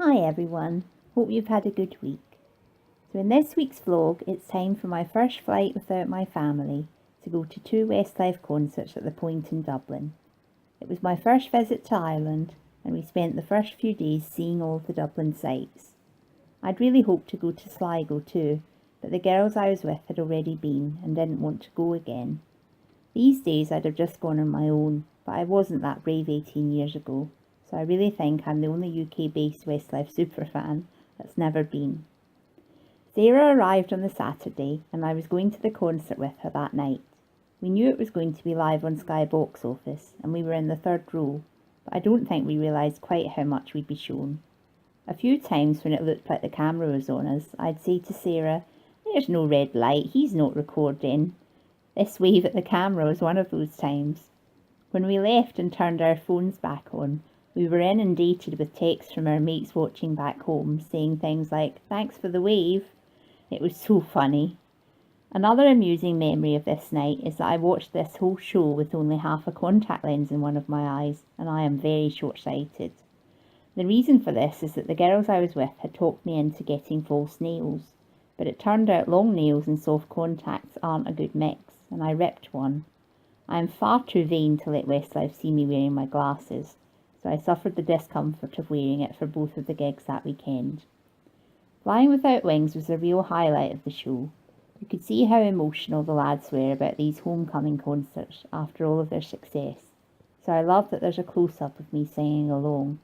Hi everyone, hope you've had a good week. So in this week's vlog, it's time for my first flight without my family to go to two Westlife concerts at the Point in Dublin. It was my first visit to Ireland and we spent the first few days seeing all of the Dublin sights. I'd really hoped to go to Sligo too, but the girls I was with had already been and didn't want to go again. These days I'd have just gone on my own, but I wasn't that brave 18 years ago. So I really think I'm the only UK-based Westlife superfan that's never been. Sarah arrived on the Saturday and I was going to the concert with her that night. We knew it was going to be live on Sky Box Office and we were in the third row, but I don't think we realised quite how much we'd be shown. A few times when it looked like the camera was on us, I'd say to Sarah, "There's no red light, he's not recording." This wave at the camera was one of those times. When we left and turned our phones back on, we were inundated with texts from our mates watching back home saying things like, "Thanks for the wave." It was so funny. Another amusing memory of this night is that I watched this whole show with only half a contact lens in one of my eyes, and I am very short-sighted. The reason for this is that the girls I was with had talked me into getting false nails, but it turned out long nails and soft contacts aren't a good mix, and I ripped one. I am far too vain to let Westlife see me wearing my glasses, so I suffered the discomfort of wearing it for both of the gigs that weekend. Flying Without Wings was a real highlight of the show. You could see how emotional the lads were about these homecoming concerts after all of their success, so I love that there's a close-up of me singing along.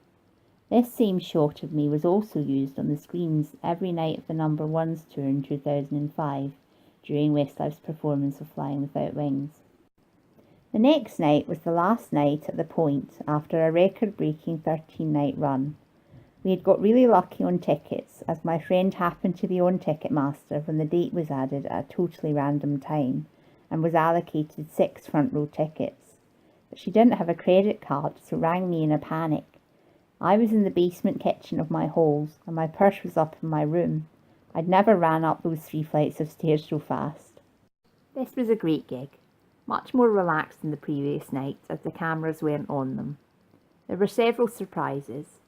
This same shot of me was also used on the screens every night of the Number Ones tour in 2005 during Westlife's performance of Flying Without Wings. The next night was the last night at the Point after a record-breaking 13-night run. We had got really lucky on tickets as my friend happened to be on Ticketmaster when the date was added at a totally random time and was allocated 6 front-row tickets. But she didn't have a credit card, so rang me in a panic. I was in the basement kitchen of my halls and my purse was up in my room. I'd never ran up those 3 flights of stairs so fast. This was a great gig. Much more relaxed than the previous nights as the cameras weren't on them. There were several surprises.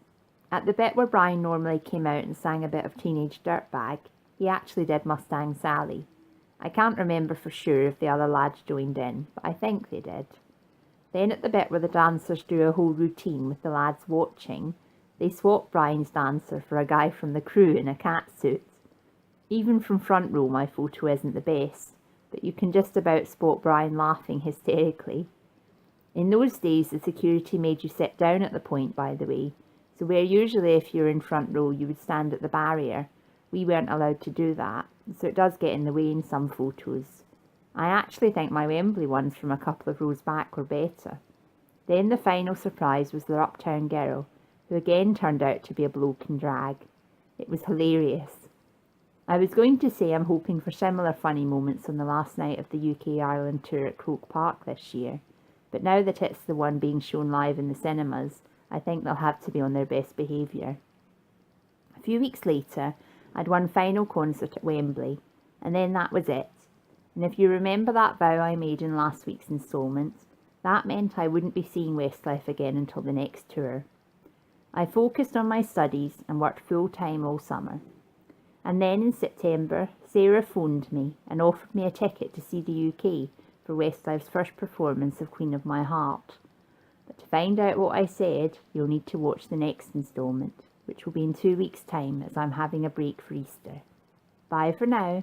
At the bit where Brian normally came out and sang a bit of Teenage Dirtbag, he actually did Mustang Sally. I can't remember for sure if the other lads joined in, but I think they did. Then at the bit where the dancers do a whole routine with the lads watching, they swapped Brian's dancer for a guy from the crew in a catsuit. Even from front row my photo isn't the best, but you can just about spot Brian laughing hysterically. In those days the security made you sit down at the Point, by the way, so where usually if you're in front row you would stand at the barrier, we weren't allowed to do that, so it does get in the way in some photos. I actually think my Wembley ones from a couple of rows back were better. Then the final surprise was the Uptown Girl, who again turned out to be a bloke in drag. It was hilarious. I was going to say I'm hoping for similar funny moments on the last night of the UK-Ireland tour at Croke Park this year, but now that it's the one being shown live in the cinemas, I think they'll have to be on their best behaviour. A few weeks later, I'd one final concert at Wembley, and then that was it. And if you remember that vow I made in last week's instalment, that meant I wouldn't be seeing Westlife again until the next tour. I focused on my studies and worked full-time all summer. And then in September, Sarah phoned me and offered me a ticket to see the UK for Westlife's first performance of Queen of My Heart. But to find out what I said, you'll need to watch the next instalment, which will be in 2 weeks' time as I'm having a break for Easter. Bye for now.